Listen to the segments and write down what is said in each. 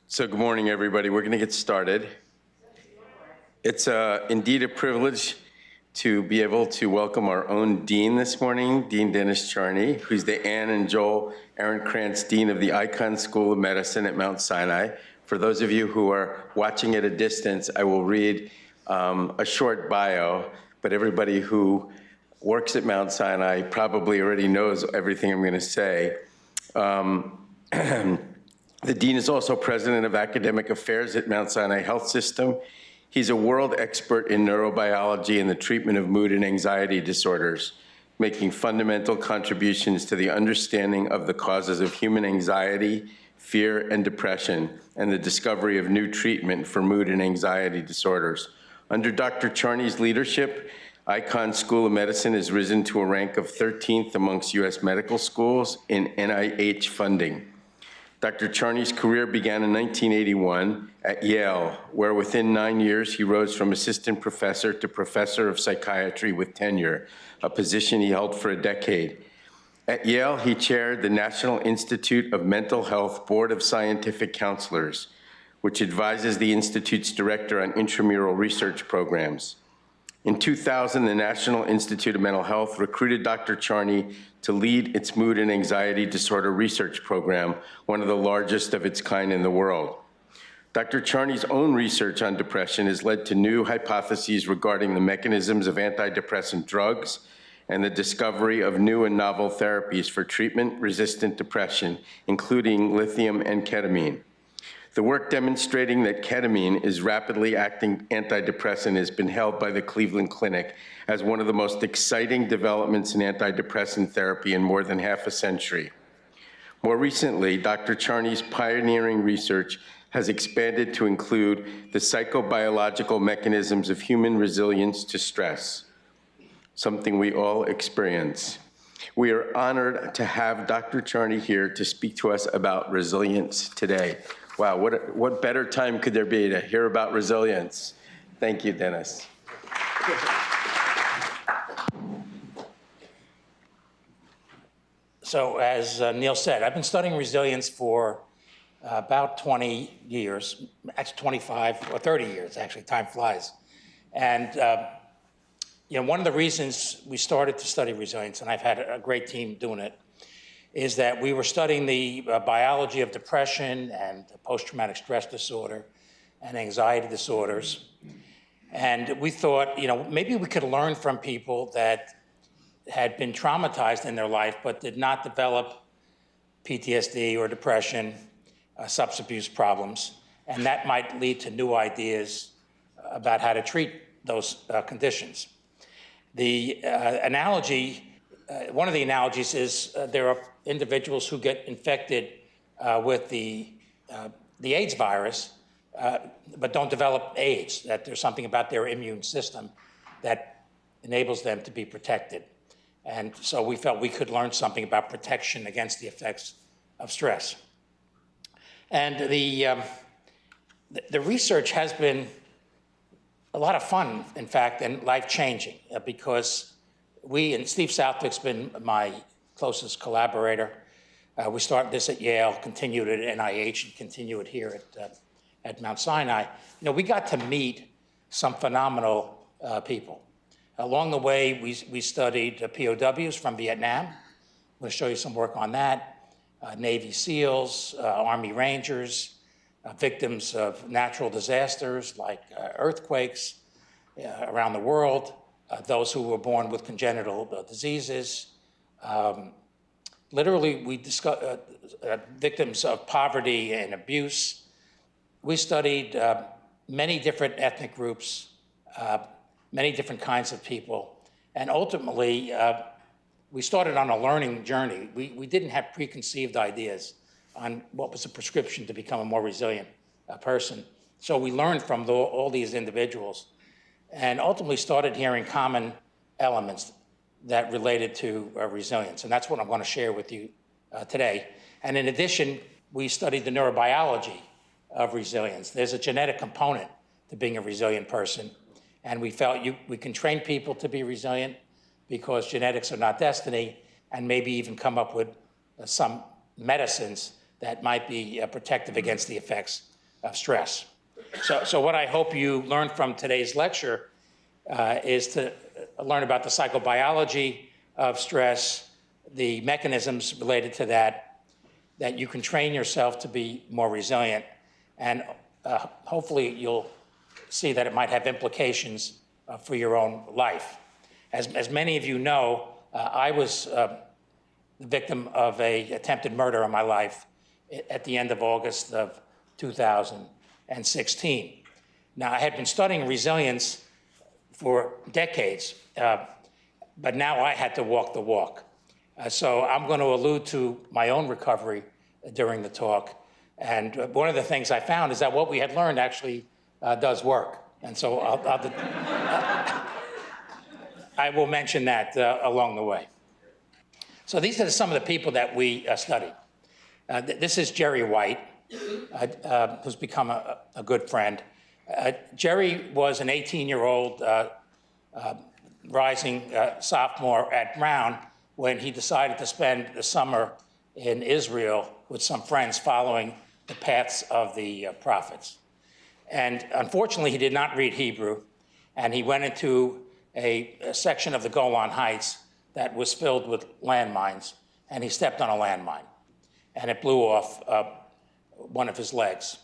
So good morning, everybody. We're going to get started. It's indeed a privilege to be able to welcome our own dean this morning, Dean Dennis Charney, who's the Ann and Joel Ehrenkranz Dean of the Icahn School of Medicine at Mount Sinai. For those of you who are watching at a distance, I will read a short bio, but everybody who works at Mount Sinai probably already knows everything I'm going to say. The Dean is also President of Academic Affairs at Mount Sinai Health System. He's a world expert in neurobiology and the treatment of mood and anxiety disorders, making fundamental contributions to the understanding of the causes of human anxiety, fear, and depression, and the discovery of new treatment for mood and anxiety disorders. Under Dr. Charney's leadership, Icahn School of Medicine has risen to a rank of 13th amongst U.S. medical schools in NIH funding. Dr. Charney's career began in 1981 at Yale, where within 9 years he rose from assistant professor to professor of psychiatry with tenure, a position he held for a decade. At Yale, he chaired the National Institute of Mental Health Board of Scientific Counselors, which advises the Institute's director on intramural research programs. In 2000, the National Institute of Mental Health recruited Dr. Charney to lead its mood and anxiety disorder research program, one of the largest of its kind in the world. Dr. Charney's own research on depression has led to new hypotheses regarding the mechanisms of antidepressant drugs and the discovery of new and novel therapies for treatment-resistant depression, including lithium and ketamine. The work demonstrating that ketamine is rapidly acting antidepressant has been held by the Cleveland Clinic as one of the most exciting developments in antidepressant therapy in more than half a century. More recently, Dr. Charney's pioneering research has expanded to include the psychobiological mechanisms of human resilience to stress, something we all experience. We are honored to have Dr. Charney here to speak to us about resilience today. Wow, what better time could there be to hear about resilience? Thank you, Dennis. So as Neil said, I've been studying resilience for about 20 years, actually 25 or 30 years, actually, time flies. And one of the reasons we started to study resilience, and I've had a great team doing it, is that we were studying the biology of depression and post-traumatic stress disorder and anxiety disorders. And we thought, maybe we could learn from people that had been traumatized in their life but did not develop PTSD or depression, substance abuse problems, and that might lead to new ideas about how to treat those conditions. The analogy, one of the analogies is there are individuals who get infected with the AIDS virus, but don't develop AIDS, that there's something about their immune system that enables them to be protected. And so we felt we could learn something about protection against the effects of stress. And the research has been a lot of fun, in fact, and life-changing, because and Steve Southwick's been my closest collaborator. We started this at Yale, continued it at NIH, and continue it here at Mount Sinai. We got to meet some phenomenal people. Along the way, we studied POWs from Vietnam. I'm going to show you some work on that. Navy SEALs, Army Rangers, victims of natural disasters like earthquakes around the world, those who were born with congenital diseases. Literally, we discussed victims of poverty and abuse. We studied many different ethnic groups, many different kinds of people, and ultimately, we started on a learning journey. We didn't have preconceived ideas on what was the prescription to become a more resilient person. So we learned from all these individuals and ultimately started hearing common elements that related to resilience. And that's what I'm going to share with you today. And in addition, we studied the neurobiology of resilience. There's a genetic component to being a resilient person. And we felt we can train people to be resilient because genetics are not destiny, and maybe even come up with some medicines that might be protective against the effects of stress. So what I hope you learn from today's lecture is to learn about the psychobiology of stress, the mechanisms related to that you can train yourself to be more resilient, and hopefully you'll see that it might have implications for your own life. As many of you know, I was the victim of an attempted murder in my life at the end of August of 2016. Now, I had been studying resilience for decades, but now I had to walk the walk. So I'm going to allude to my own recovery during the talk. And one of the things I found is that what we had learned actually does work. And so I will mention that along the way. So these are some of the people that we studied. This is Jerry White, who's become a good friend. Jerry was an 18-year-old rising sophomore at Brown when he decided to spend the summer in Israel with some friends following the paths of the prophets. And unfortunately, he did not read Hebrew, and he went into a section of the Golan Heights that was filled with landmines, and he stepped on a landmine, and it blew off one of his legs.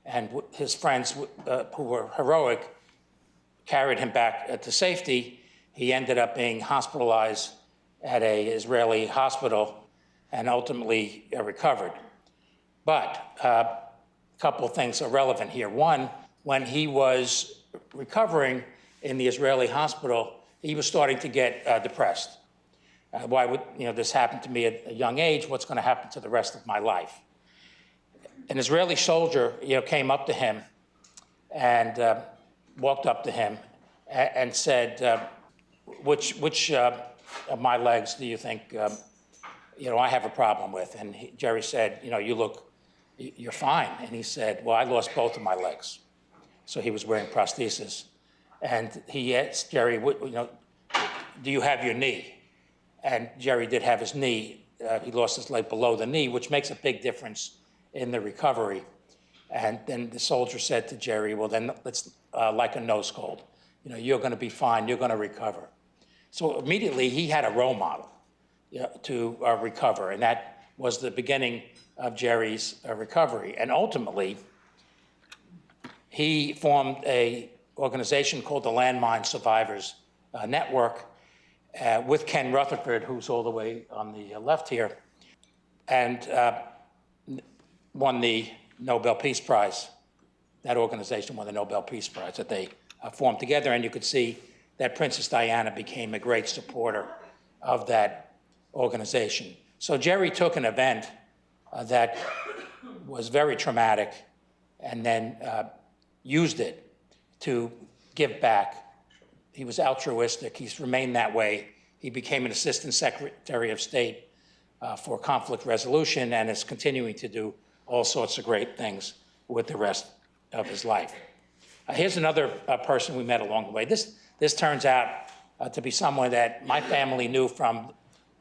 And his friends, who were heroic, carried him back to safety. He ended up being hospitalized at an Israeli hospital and ultimately recovered. But a couple of things are relevant here. One, when he was recovering in the Israeli hospital, he was starting to get depressed. Why would this happen to me at a young age? What's going to happen to the rest of my life? An Israeli soldier came up to him and walked up to him and said, which of my legs do you think I have a problem with? And Jerry said, you're fine. And he said, well, I lost both of my legs. So he was wearing prosthesis. And he asked Jerry, do you have your knee? And Jerry did have his knee. He lost his leg below the knee, which makes a big difference in the recovery. And then the soldier said to Jerry, well, then let's, like a nose cold. You're going to be fine. You're going to recover. So immediately he had a role model to recover. And that was the beginning of Jerry's recovery. And ultimately, he formed an organization called the Landmine Survivors Network with Ken Rutherford, who's all the way on the left here, and won the Nobel Peace Prize. That organization won the Nobel Peace Prize that they formed together. And you could see that Princess Diana became a great supporter of that organization. So Jerry took an event that was very traumatic and then used it to give back. He was altruistic. He's remained that way. He became an Assistant Secretary of State for conflict resolution and is continuing to do all sorts of great things with the rest of his life. Here's another person we met along the way. This turns out to be someone that my family knew from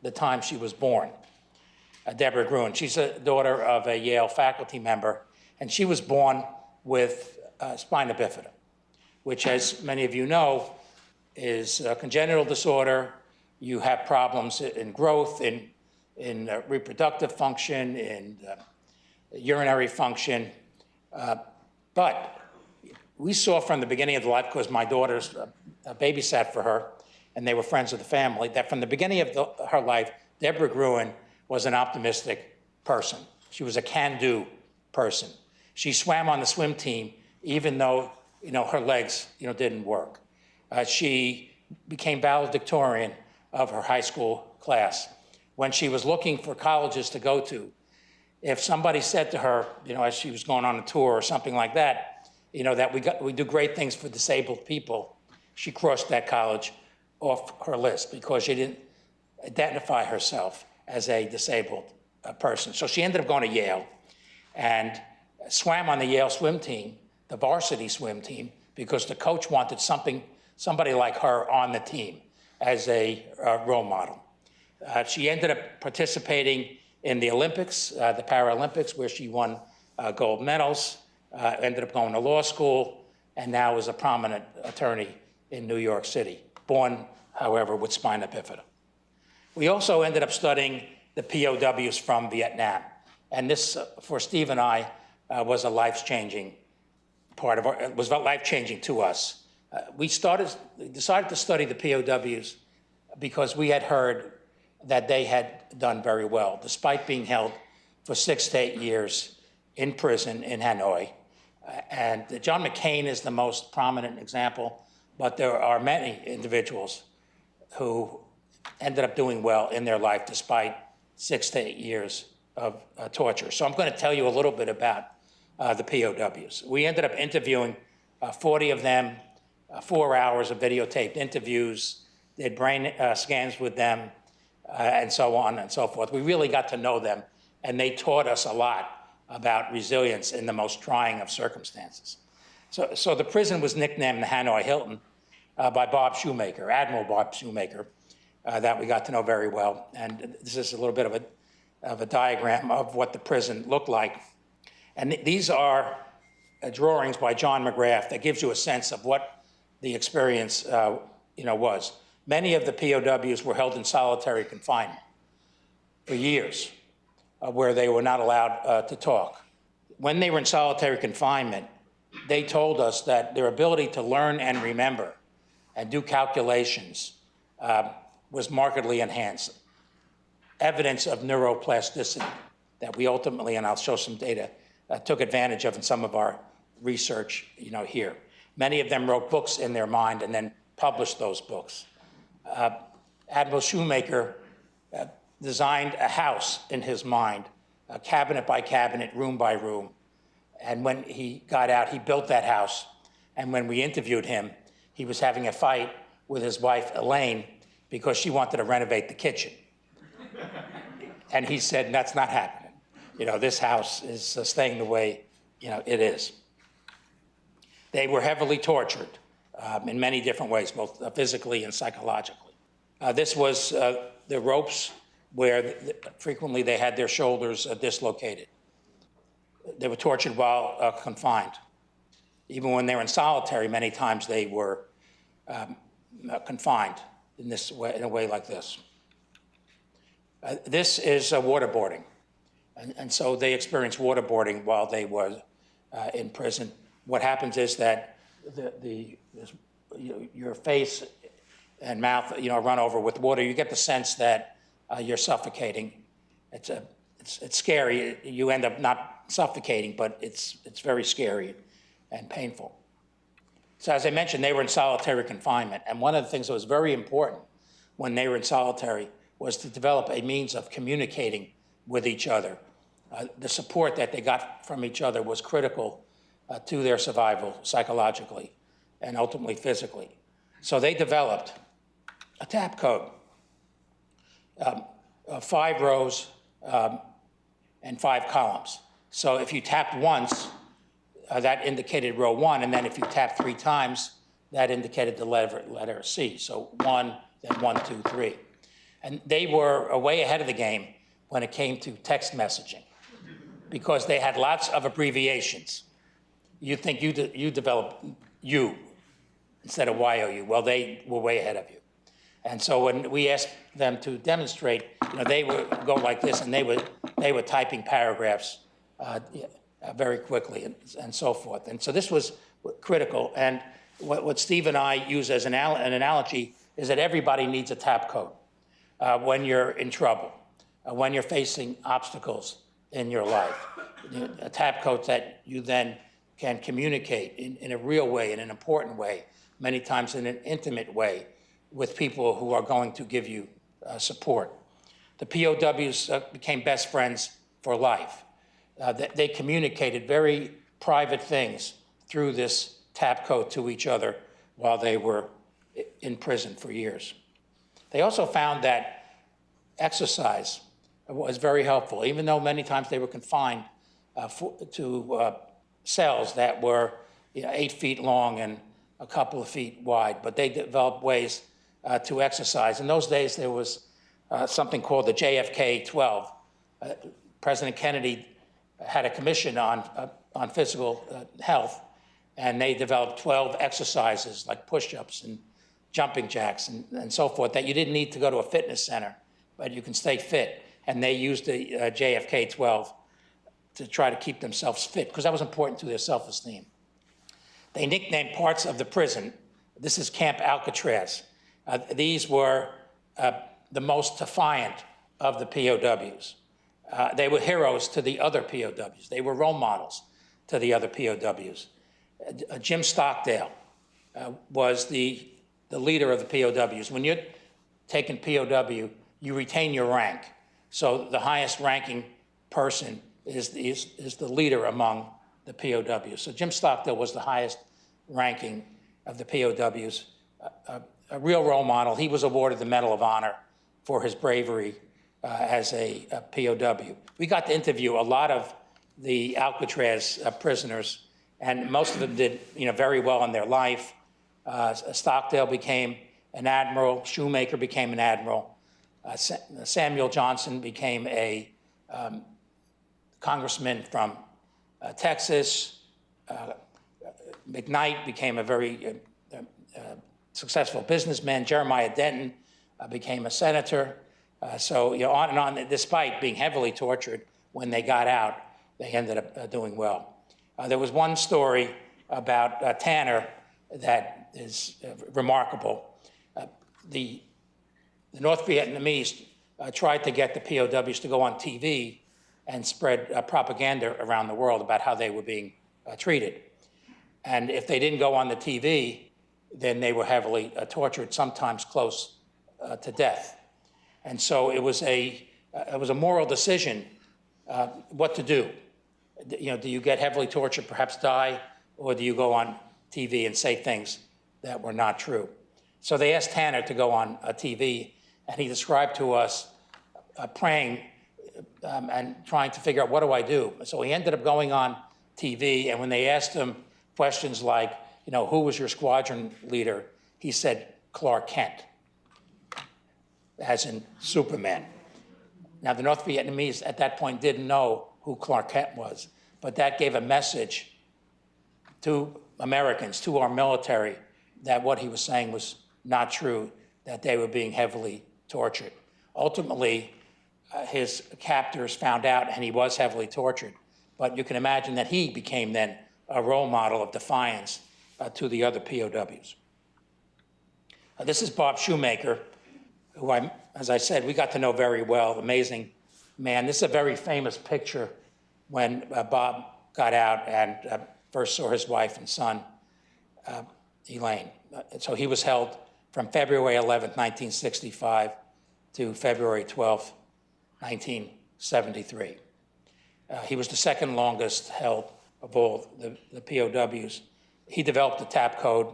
the time she was born, Debra Gruen. She's a daughter of a Yale faculty member, and she was born with spina bifida, which, as many of you know, is a congenital disorder. You have problems in growth, in reproductive function, in urinary function. But we saw from the beginning of the life, because my daughters babysat for her, and they were friends of the family, that from the beginning of her life, Debra Gruen was an optimistic person. She was a can-do person. She swam on the swim team, even though her legs didn't work. She became valedictorian of her high school class. When she was looking for colleges to go to, if somebody said to her, as she was going on a tour or something like that, that we do great things for disabled people, she crossed that college off her list because she didn't identify herself as a disabled person. So she ended up going to Yale and swam on the Yale swim team, the varsity swim team, because the coach wanted somebody like her on the team as a role model. She ended up participating in the Olympics, the Paralympics, where she won gold medals. ended up going to law school, and now is a prominent attorney in New York City, born, however, with spina bifida. We also ended up studying the POWs from Vietnam. And this, for Steve and I, was a life-changing part of our, was life-changing to us. We decided to study the POWs because we had heard that they had done very well, despite being held for 6 to 8 years in prison in Hanoi. And John McCain is the most prominent example, but there are many individuals who ended up doing well in their life despite 6 to 8 years of torture. So I'm going to tell you a little bit about the POWs. We ended up interviewing 40 of them, 4 hours of videotaped interviews, did brain scans with them, and so on and so forth. We really got to know them, and they taught us a lot about resilience in the most trying of circumstances. So the prison was nicknamed the Hanoi Hilton by Bob Shoemaker, Admiral Bob Shoemaker, that we got to know very well. And this is a little bit of a diagram of what the prison looked like. And these are drawings by John McGrath that gives you a sense of what the experience was. Many of the POWs were held in solitary confinement for years, where they were not allowed to talk. When they were in solitary confinement, they told us that their ability to learn and remember and do calculations was markedly enhanced. Evidence of neuroplasticity that we ultimately, and I'll show some data, took advantage of in some of our research here. Many of them wrote books in their mind and then published those books. Admiral Shoemaker designed a house in his mind, cabinet by cabinet, room by room. And when he got out, he built that house. And when we interviewed him, he was having a fight with his wife, Elaine, because she wanted to renovate the kitchen. And he said, that's not happening. This house is staying the way, it is. They were heavily tortured in many different ways, both physically and psychologically. This was the ropes where frequently they had their shoulders dislocated. They were tortured while confined. Even when they were in solitary, many times they were confined in a way like this. This is waterboarding. And so they experienced waterboarding while they were in prison. What happens is that your face and mouth run over with water. You get the sense that you're suffocating. It's scary. You end up not suffocating, but it's very scary and painful. So as I mentioned, they were in solitary confinement. And one of the things that was very important when they were in solitary was to develop a means of communicating with each other. The support that they got from each other was critical to their survival psychologically and ultimately physically. So they developed a tap code, 5 rows and 5 columns. So if you tapped once, that indicated row 1, and then if you tapped 3 times, that indicated the letter C. So 1, then 1, 2, 3. And they were way ahead of the game when it came to text messaging because they had lots of abbreviations. You think you developed U instead of YOU. Well, they were way ahead of you. And so when we asked them to demonstrate, they would go like this, and they were typing paragraphs very quickly and so forth. And so this was critical. And what Steve and I use as an analogy is that everybody needs a tap code when you're in trouble, when you're facing obstacles in your life. A tap code that you then can communicate in a real way, in an important way, many times in an intimate way with people who are going to give you support. The POWs became best friends for life. They communicated very private things through this tap code to each other while they were in prison for years. They also found that exercise was very helpful, even though many times they were confined to cells that were 8 feet long and a couple of feet wide, but they developed ways to exercise. In those days, there was something called the JFK 12. President Kennedy had a commission on on physical health, and they developed 12 exercises like push-ups and jumping jacks and so forth that you didn't need to go to a fitness center, but you can stay fit. And they used the JFK 12 to try to keep themselves fit, because that was important to their self-esteem. They nicknamed parts of the prison. This is Camp Alcatraz. These were the most defiant of the POWs. They were heroes to the other POWs. They were role models to the other POWs. Jim Stockdale was the leader of the POWs. When you're taking POW, you retain your rank. So the highest ranking person is the leader among the POWs. So Jim Stockdale was the highest ranking of the POWs, a real role model. He was awarded the Medal of Honor for his bravery as a POW. We got to interview a lot of the Alcatraz prisoners, and most of them did very well in their life. Stockdale became an admiral. Shoemaker became an admiral. Samuel Johnson became a congressman from Texas. McKnight became a very successful businessman. Jeremiah Denton became a senator. So on and on. Despite being heavily tortured when they got out, they ended up doing well. There was one story about Tanner that is remarkable. The North Vietnamese tried to get the POWs to go on TV and spread propaganda around the world about how they were being treated. And if they didn't go on the TV, then they were heavily tortured, sometimes close to death. And so it was a moral decision what to do. Do you get heavily tortured, perhaps die, or do you go on TV and say things that were not true? So they asked Tanner to go on TV, and he described to us praying and trying to figure out, what do I do? So he ended up going on TV, and when they asked him questions like, who was your squadron leader? He said, Clark Kent, as in Superman. Now, the North Vietnamese at that point didn't know who Clark Kent was, but that gave a message to Americans, to our military, that what he was saying was not true, that they were being heavily tortured. Ultimately, his captors found out, and he was heavily tortured. But you can imagine that he became then a role model of defiance to the other POWs. This is Bob Shoemaker, who, as I said, we got to know very well, amazing man. This is a very famous picture when Bob got out and first saw his wife and son, Elaine. So he was held from February 11th, 1965 to February 12th, 1973. He was the second longest held of all the POWs. He developed the TAP code.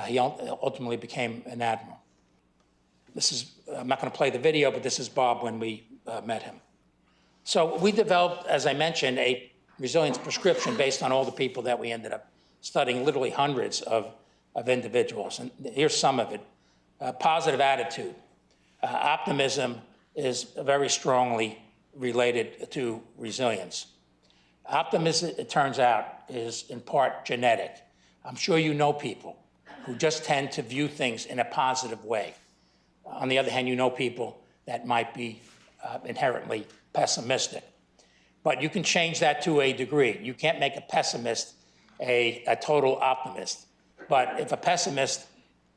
He ultimately became an admiral. This is, I'm not going to play the video, but this is Bob when we met him. So we developed, as I mentioned, a resilience prescription based on all the people that we ended up studying, literally hundreds of individuals. And here's some of it. Positive attitude. Optimism is very strongly related to resilience. Optimism, it turns out, is in part genetic. I'm sure you know people who just tend to view things in a positive way. On the other hand, you know people that might be inherently pessimistic. But you can change that to a degree. You can't make a pessimist a total optimist. But if a pessimist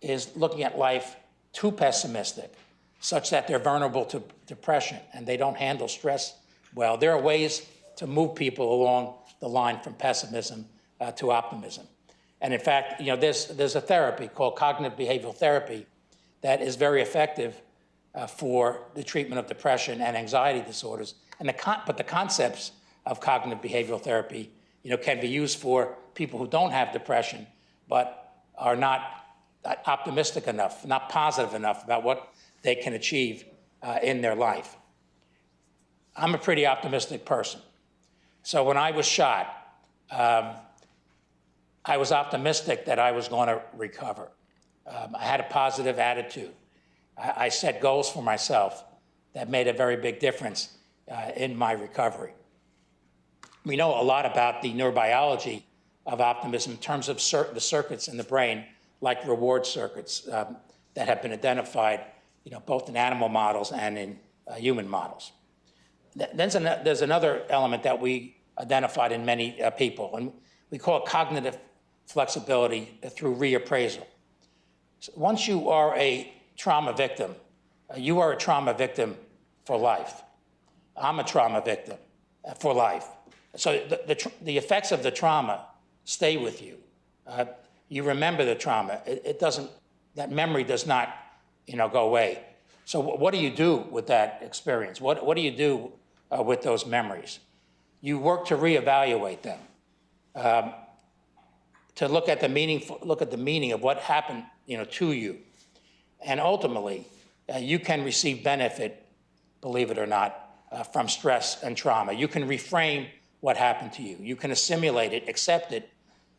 is looking at life too pessimistic, such that they're vulnerable to depression and they don't handle stress well, there are ways to move people along the line from pessimism to optimism. And in fact, there's a therapy called cognitive behavioral therapy that is very effective for the treatment of depression and anxiety disorders. But the concepts of cognitive behavioral therapy, can be used for people who don't have depression, but are not optimistic enough, not positive enough about what they can achieve in their life. I'm a pretty optimistic person. So when I was shot, I was optimistic that I was going to recover. I had a positive attitude. I set goals for myself that made a very big difference in my recovery. We know a lot about the neurobiology of optimism in terms of the circuits in the brain, like reward circuits that have been identified, both in animal models and in human models. There's another element that we identified in many people, and we call it cognitive flexibility through reappraisal. So once you are a trauma victim, you are a trauma victim for life. I'm a trauma victim for life. So the effects of the trauma stay with you. You remember the trauma. That memory does not, go away. So what do you do with that experience? What do you do with those memories? You work to reevaluate them, to look at the meaning of what happened, to you, and ultimately, you can receive benefit, believe it or not, from stress and trauma. You can reframe what happened to you. You can assimilate it, accept it,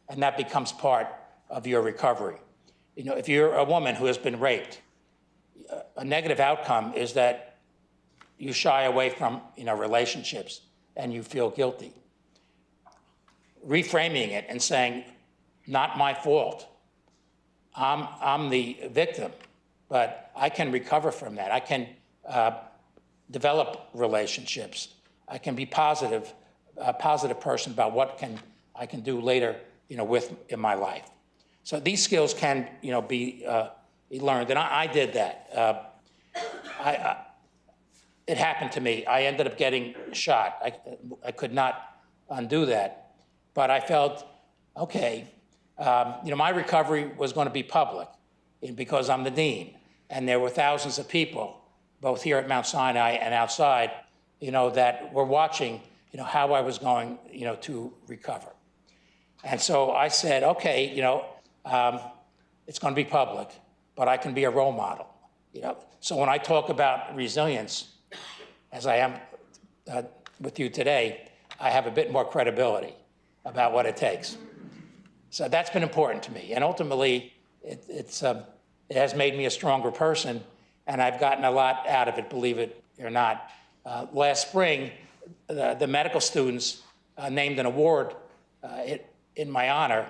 and that becomes part of your recovery. If you're a woman who has been raped, a negative outcome is that you shy away from, relationships and you feel guilty. Reframing it and saying, not my fault. I'm the victim, but I can recover from that. I can develop relationships. I can be a positive person about what I can do later, in my life. So these skills can, be learned, and I did that. It happened to me. I ended up getting shot. I could not undo that, but I felt, okay, my recovery was going to be public because I'm the dean, and there were thousands of people, both here at Mount Sinai and outside, that were watching, how I was going, to recover. And so I said, okay, it's going to be public, but I can be a role model. So when I talk about resilience, as I am with you today, I have a bit more credibility about what it takes. So that's been important to me, and ultimately, it has made me a stronger person, and I've gotten a lot out of it, believe it or not. Last spring, the medical students named an award in my honor,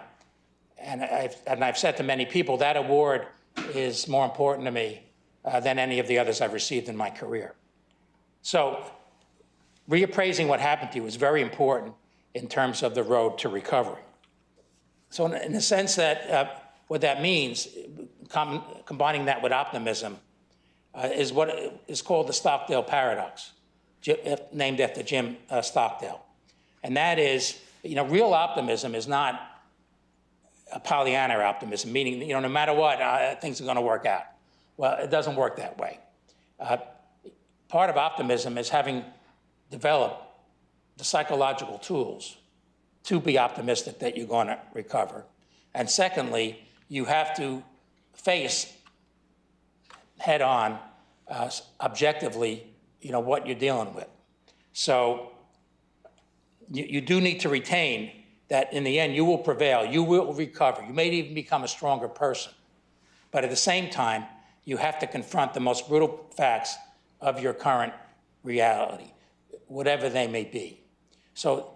and I've said to many people, that award is more important to me than any of the others I've received in my career. So reappraising what happened to you is very important in terms of the road to recovery. So in the sense that what that means, combining that with optimism, is what is called the Stockdale Paradox, named after Jim Stockdale. And that is, real optimism is not a Pollyanna optimism, meaning, no matter what, things are going to work out. Well, it doesn't work that way. Part of optimism is having developed the psychological tools to be optimistic that you're going to recover. And secondly, you have to face head on, objectively, what you're dealing with. So you do need to retain that in the end, you will prevail, you will recover, you may even become a stronger person. But at the same time, you have to confront the most brutal facts of your current reality, whatever they may be. So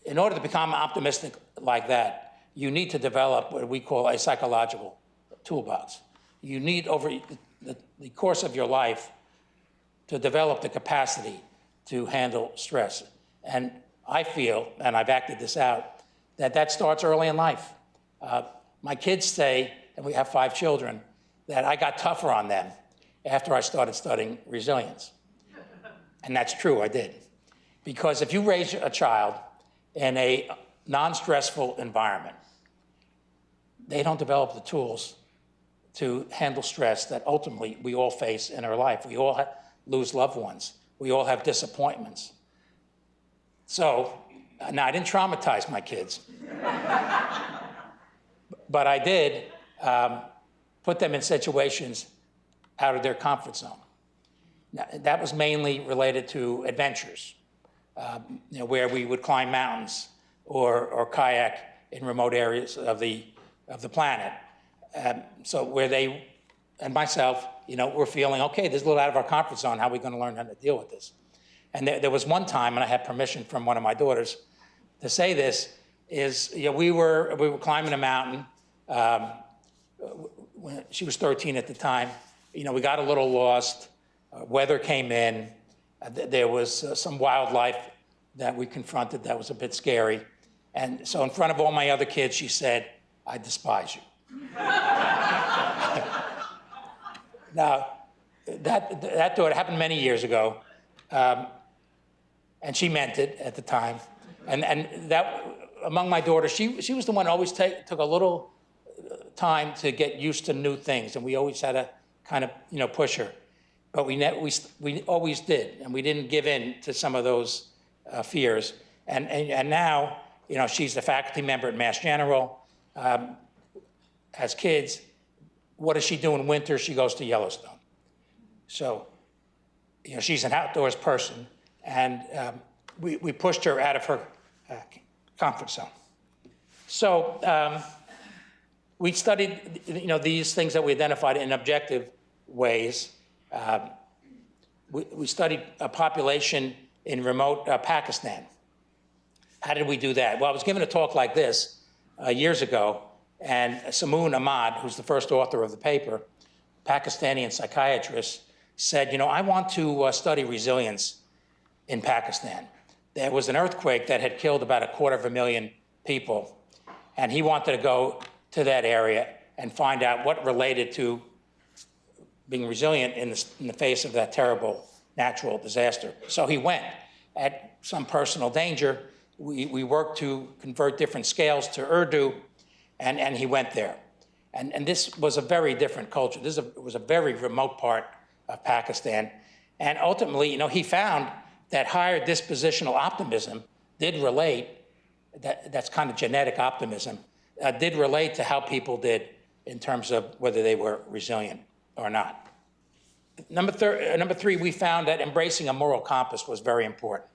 in order to become optimistic like that, you need to develop what we call a psychological toolbox. You need, over the course of your life, to develop the capacity to handle stress. And I feel, and I've acted this out, that starts early in life. My kids say, and we have 5 children, that I got tougher on them after I started studying resilience. And that's true, I did. Because if you raise a child in a non-stressful environment, they don't develop the tools to handle stress that ultimately we all face in our life. We all lose loved ones. We all have disappointments. So, now I didn't traumatize my kids, but I did put them in situations out of their comfort zone. Now, that was mainly related to adventures, where we would climb mountains or kayak in remote areas of the planet. So where they and myself, were feeling, okay, this is a little out of our comfort zone. How are we going to learn how to deal with this? And there was one time, and I had permission from one of my daughters, to say this is, we were climbing a mountain. When she was 13 at the time. We got a little lost. Weather came in. There was some wildlife that we confronted that was a bit scary. And so in front of all my other kids, she said, "I despise you." Now, that thought happened many years ago. And she meant it at the time. And that, among my daughters, she was the one who always took a little time to get used to new things. And we always had to kind of, push her. But we always did. And we didn't give in to some of those fears. And now, she's a faculty member at Mass General. Has kids. What does she do in winter? She goes to Yellowstone. So, she's an outdoors person. And we pushed her out of her comfort zone. So we studied, these things that we identified in objective ways. We studied a population in remote Pakistan. How did we do that? Well, I was given a talk like this years ago, and Samoon Ahmad, who's the first author of the paper, Pakistani psychiatrist, said, I want to study resilience in Pakistan. There was an earthquake that had killed about 250,000 people, and he wanted to go to that area and find out what related to being resilient in the face of that terrible natural disaster. So he went. At some personal danger, we worked to convert different scales to Urdu, and he went there. And this was a very different culture. This was a very remote part of Pakistan. And ultimately, he found that higher dispositional optimism did relate, that's kind of genetic optimism, did relate to how people did in terms of whether they were resilient or not. Number three, we found that embracing a moral compass was very important.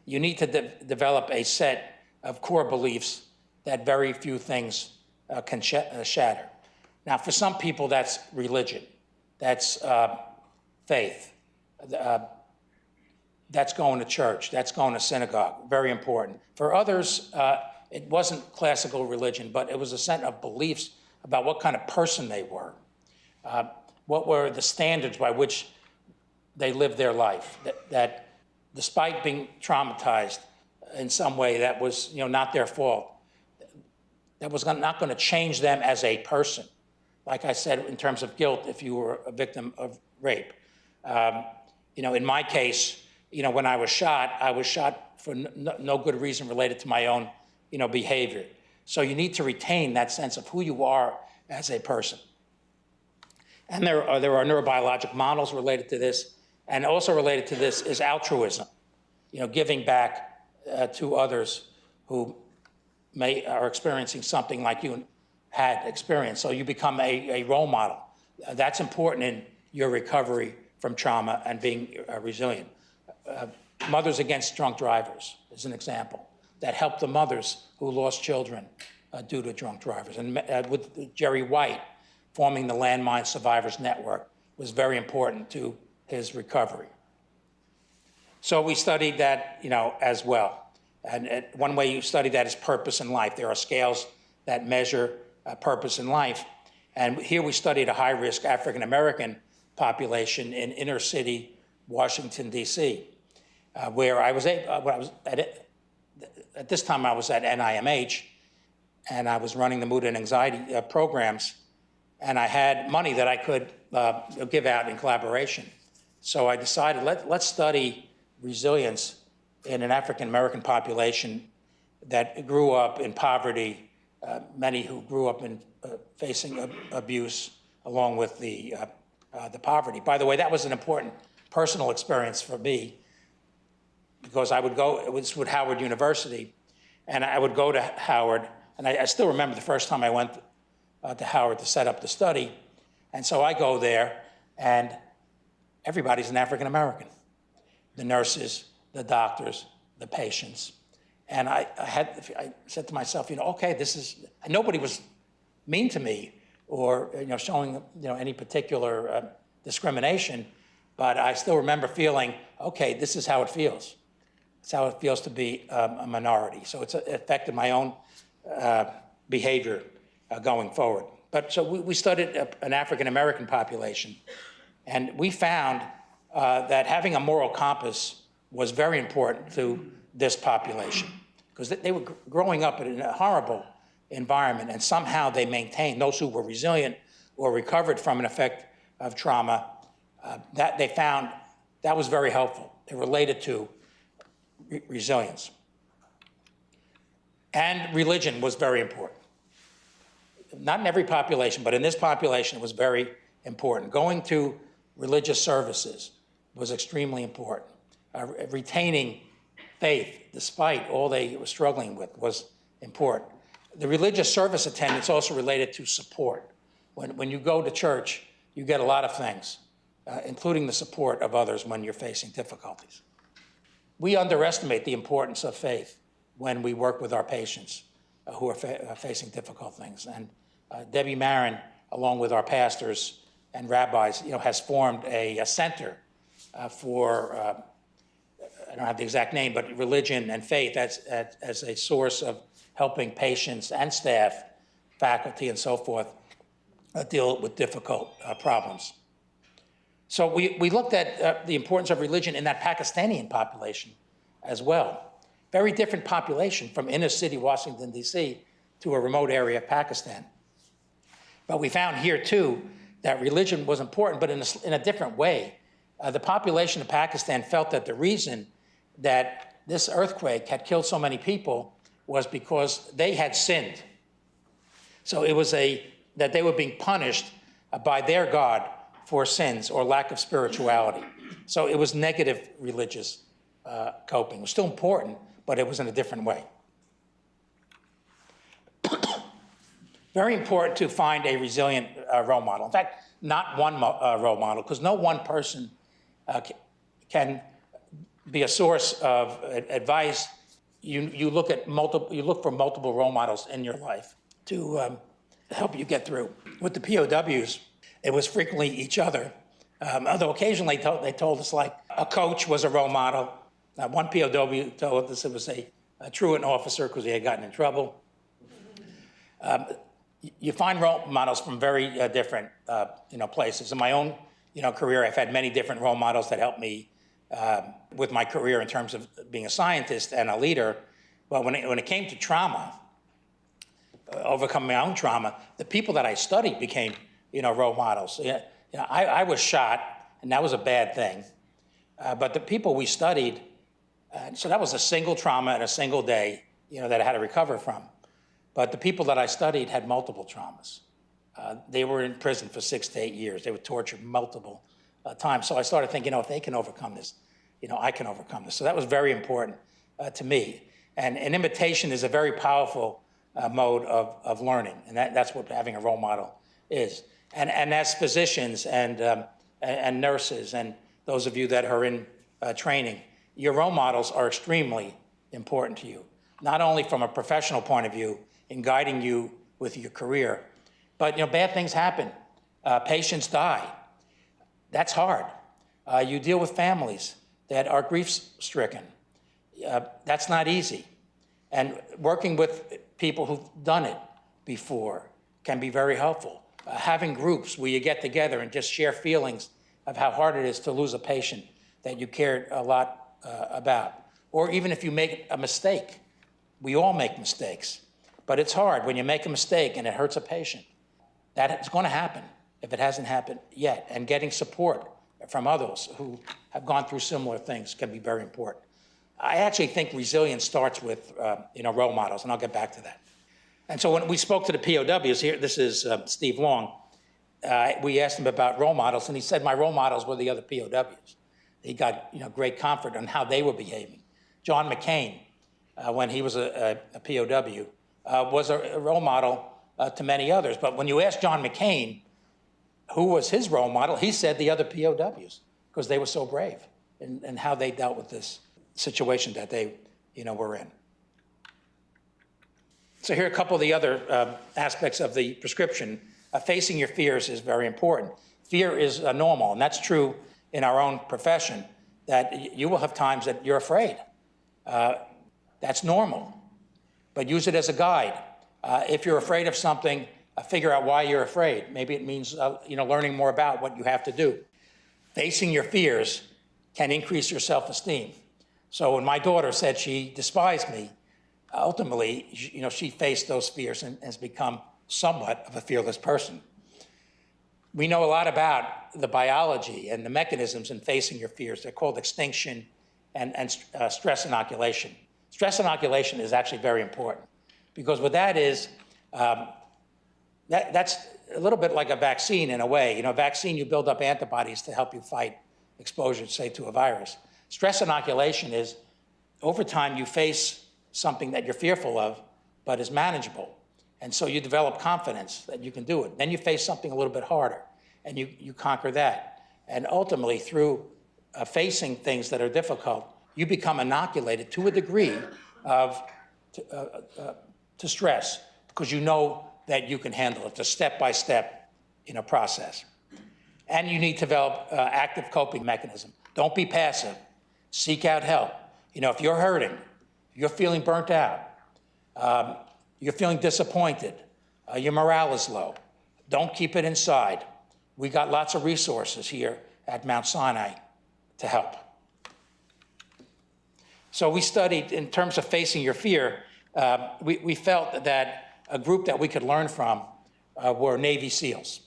You need to develop a set of core beliefs that very few things can shatter. Now, for some people, that's religion, that's faith, that's going to church, that's going to synagogue, very important. For others, it wasn't classical religion, but it was a set of beliefs about what kind of person they were. What were the standards by which they lived their life, that despite being traumatized in some way that was not their fault, that was not going to change them as a person. Like I said, in terms of guilt, if you were a victim of rape. In my case, when I was shot for no good reason related to my own behavior. So you need to retain that sense of who you are as a person. And there are neurobiologic models related to this, and also related to this is altruism, giving back to others who are experiencing something like you had experienced. So you become a role model. That's important in your recovery from trauma and being resilient. Mothers Against Drunk Drivers is an example that helped the mothers who lost children due to drunk drivers. And with Jerry White, forming the Landmine Survivors Network was very important to his recovery. So we studied that, as well. And one way you study that is purpose in life. There are scales that measure purpose in life. And here we studied a high-risk African-American population in inner city Washington, D.C., where I was at this time I was at NIMH, and I was running the mood and anxiety programs, and I had money that I could give out in collaboration. So I decided, let's study resilience in an African-American population that grew up in poverty, many who grew up in facing abuse along with the poverty. By the way, that was an important personal experience for me, because I would go, it was with Howard University, and I would go to Howard, and I still remember the first time I went to Howard to set up the study. And so I go there, and everybody's an African-American. The nurses, the doctors, the patients. And I said to myself, okay, nobody was mean to me or showing any particular discrimination, but I still remember feeling, okay, this is how it feels. It's how it feels to be a minority. So it's affected my own behavior going forward. But so we studied an African-American population, and we found that having a moral compass was very important to this population, because they were growing up in a horrible environment, and somehow they maintained, those who were resilient or recovered from an effect of trauma, that they found that was very helpful. It related to resilience. And religion was very important. Not in every population, but in this population, it was very important. Going to religious services was extremely important. Retaining faith, despite all they were struggling with, was important. The religious service attendance also related to support. When you go to church, you get a lot of things, including the support of others when you're facing difficulties. We underestimate the importance of faith when we work with our patients who are facing difficult things. And Debbie Marin, along with our pastors and rabbis, has formed a center for, I don't have the exact name, but religion and faith as a source of helping patients and staff, faculty, and so forth deal with difficult problems. So we looked at the importance of religion in that Pakistani population as well. Very different population from inner city Washington, D.C. to a remote area of Pakistan. But we found here, too, that religion was important, but in a different way. The population of Pakistan felt that the reason that this earthquake had killed so many people was because they had sinned. So it was that they were being punished by their God for sins or lack of spirituality. So it was negative religious coping. It was still important, but it was in a different way. Very important to find a resilient role model. In fact, not one role model, because no one person can be a source of advice. You look for multiple role models in your life to help you get through. With the POWs, it was frequently each other, although occasionally they told us, like, a coach was a role model. One POW told us it was a truant officer because he had gotten in trouble. You find role models from very different places. In my own career, I've had many different role models that helped me with my career in terms of being a scientist and a leader. But when it came to trauma, overcoming my own trauma, the people that I studied became role models. I was shot, and that was a bad thing. But the people we studied, so that was a single trauma in a single day, that I had to recover from. But the people that I studied had multiple traumas. They were in prison for 6 to 8 years. They were tortured multiple times. So I started thinking, if they can overcome this, I can overcome this. So that was very important to me. And an imitation is a very powerful mode of learning, and that's what having a role model is. And as physicians and nurses and those of you that are in training, your role models are extremely important to you, not only from a professional point of view in guiding you with your career, but bad things happen. Patients die. That's hard. You deal with families that are grief-stricken. That's not easy. And working with people who've done it before can be very helpful. Having groups where you get together and just share feelings of how hard it is to lose a patient that you cared a lot about. Or even if you make a mistake. We all make mistakes. But it's hard when you make a mistake and it hurts a patient. That's going to happen if it hasn't happened yet. And getting support from others who have gone through similar things can be very important. I actually think resilience starts with role models, and I'll get back to that. And so when we spoke to the POWs here, this is Steve Long, we asked him about role models, and he said my role models were the other POWs. He got great comfort on how they were behaving. John McCain, when he was a POW, was a role model to many others. But when you ask John McCain who was his role model, he said the other POWs, because they were so brave and how they dealt with this situation that they were in. So here are a couple of the other aspects of the prescription. Facing your fears is very important. Fear is normal, and that's true in our own profession, that you will have times that you're afraid. That's normal, but use it as a guide. If you're afraid of something, figure out why you're afraid. Maybe it means learning more about what you have to do. Facing your fears can increase your self-esteem. So when my daughter said she despised me, ultimately, she faced those fears and has become somewhat of a fearless person. We know a lot about the biology and the mechanisms in facing your fears. They're called extinction and stress inoculation. Stress inoculation is actually very important because what that is, that's a little bit like a vaccine in a way. A vaccine, you build up antibodies to help you fight exposure, say, to a virus. Stress inoculation is, over time, you face something that you're fearful of, but is manageable. And so you develop confidence that you can do it. Then you face something a little bit harder, and you conquer that. And ultimately, through facing things that are difficult, you become inoculated to a degree to stress, because you know that you can handle it. It's a step-by-step process. And you need to develop active coping mechanism. Don't be passive. Seek out help. If you're hurting, you're feeling burnt out, you're feeling disappointed, your morale is low, don't keep it inside. We got lots of resources here at Mount Sinai to help. So we studied, in terms of facing your fear, we felt that a group that we could learn from were Navy SEALs,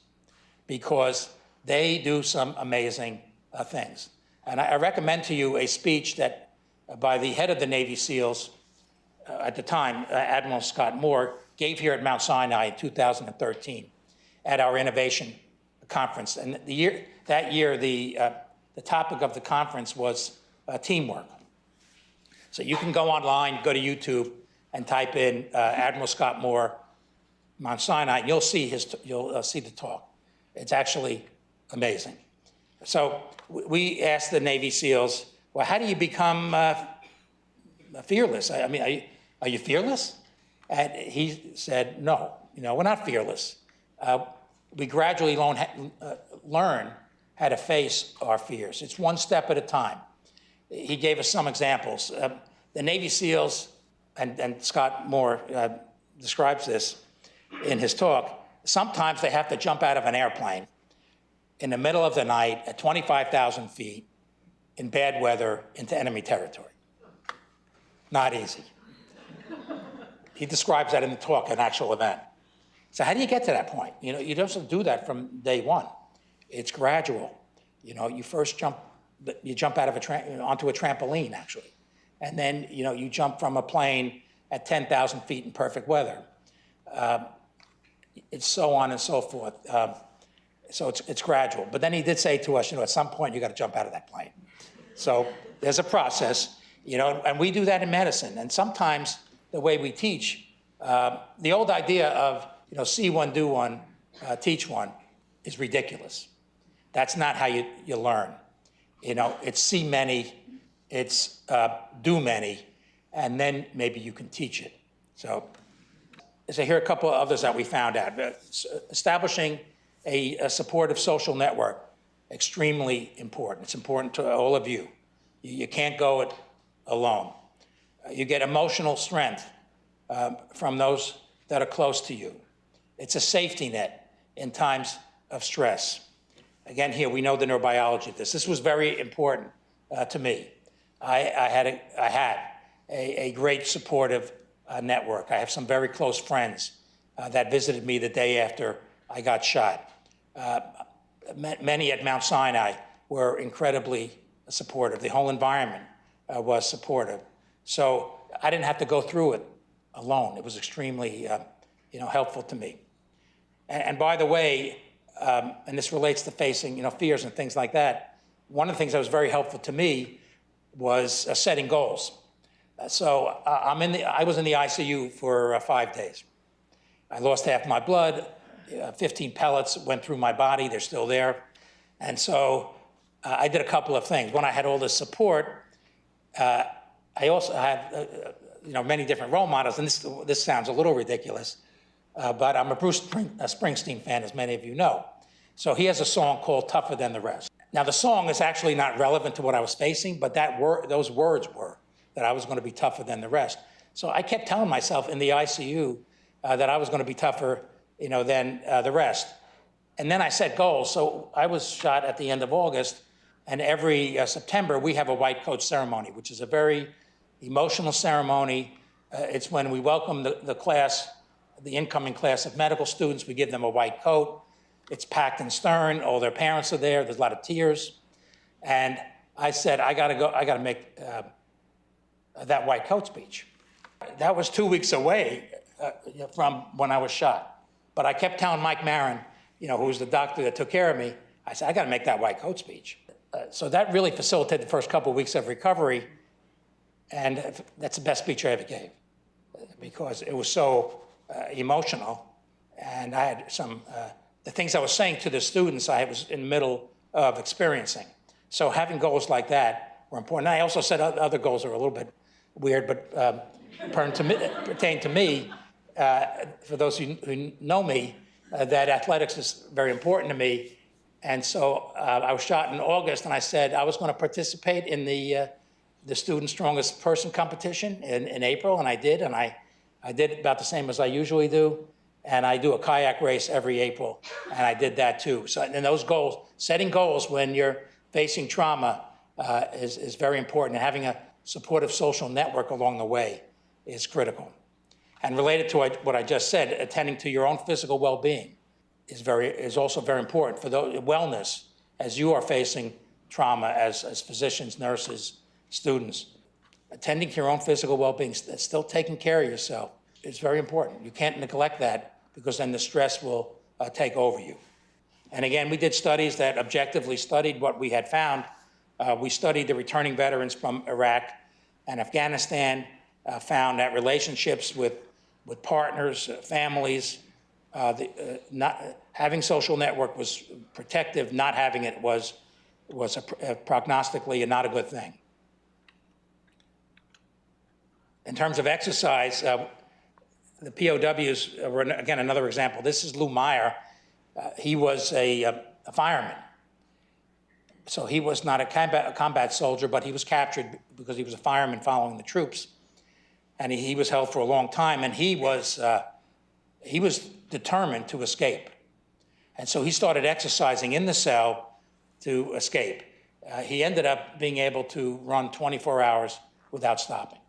because they do some amazing things. And I recommend to you a speech that by the head of the Navy SEALs at the time, Admiral Scott Moore, gave here at Mount Sinai in 2013 at our innovation conference. And that year, the topic of the conference was teamwork. So you can go online, go to YouTube, and type in Admiral Scott Moore, Mount Sinai, and you'll see the talk. It's actually amazing. So we asked the Navy SEALs, well, how do you become fearless? I mean, are you fearless? And he said, no, we're not fearless. We gradually learn how to face our fears. It's one step at a time. He gave us some examples. The Navy SEALs, and Scott Moore describes this in his talk, sometimes they have to jump out of an airplane in the middle of the night at 25,000 feet in bad weather into enemy territory. Not easy. He describes that in the talk, an actual event. So how do you get to that point? You don't do that from day one. It's gradual. You first jump out of onto a trampoline, actually. And then, you jump from a plane at 10,000 feet in perfect weather. It's so on and so forth. So it's gradual. But then he did say to us, at some point, you got to jump out of that plane. So there's a process, and we do that in medicine. And sometimes the way we teach, the old idea of, see one, do one, teach one is ridiculous. That's not how you learn. It's see many, it's do many, and then maybe you can teach it. So here are a couple of others that we found out. Establishing a supportive social network, extremely important. It's important to all of you. You can't go it alone. You get emotional strength from those that are close to you. It's a safety net in times of stress. Again, here, we know the neurobiology of this. This was very important to me. I had a great supportive network. I have some very close friends that visited me the day after I got shot. Many at Mount Sinai were incredibly supportive. The whole environment was supportive. So I didn't have to go through it alone. It was extremely helpful to me. And by the way, and this relates to facing fears and things like that, one of the things that was very helpful to me was setting goals. So I was in the ICU for 5 days. I lost half my blood. 15 pellets went through my body. They're still there. And so I did a couple of things. When I had all this support, I also had many different role models. And this sounds a little ridiculous, but I'm a Bruce Springsteen fan, as many of you know. So he has a song called Tougher Than the Rest. Now, the song is actually not relevant to what I was facing, but those words were. that I was going to be tougher than the rest. So I kept telling myself in the ICU that I was going to be tougher, than the rest. And then I set goals. So I was shot at the end of August, and every September we have a white coat ceremony, which is a very emotional ceremony. It's when we welcome the class, the incoming class of medical students. We give them a white coat. It's packed and stern. All their parents are there. There's a lot of tears. And I said, I got to make that white coat speech. That was 2 weeks away from when I was shot. But I kept telling Mike Marin, who was the doctor that took care of me, I said, I got to make that white coat speech. So that really facilitated the first couple of weeks of recovery. And that's the best speech I ever gave because it was so emotional. And I had the things I was saying to the students, I was in the middle of experiencing. So having goals like that were important. And I also said other goals are a little bit weird, but pertain to me, for those who know me, that athletics is very important to me. And so I was shot in August, and I said I was going to participate in the Student Strongest Person competition in April, and I did. And I did about the same as I usually do. And I do a kayak race every April, and I did that too. So, and those goals, setting goals when you're facing trauma is very important. And having a supportive social network along the way is critical. And related to what I just said, attending to your own physical well-being is also very important for wellness as you are facing trauma as physicians, nurses, students. Attending to your own physical well-being, still taking care of yourself, is very important. You can't neglect that because then the stress will take over you. And again, we did studies that objectively studied what we had found. We studied the returning veterans from Iraq and Afghanistan, found that relationships with partners, families, not having social network was protective, not having it was prognostically not a good thing. In terms of exercise, the POWs were, again, another example. This is Lou Meyer. He was a fireman. So he was not a combat soldier, but he was captured because he was a fireman following the troops. And he was held for a long time, and he was determined to escape. And so he started exercising in the cell to escape. He ended up being able to run 24 hours without stopping.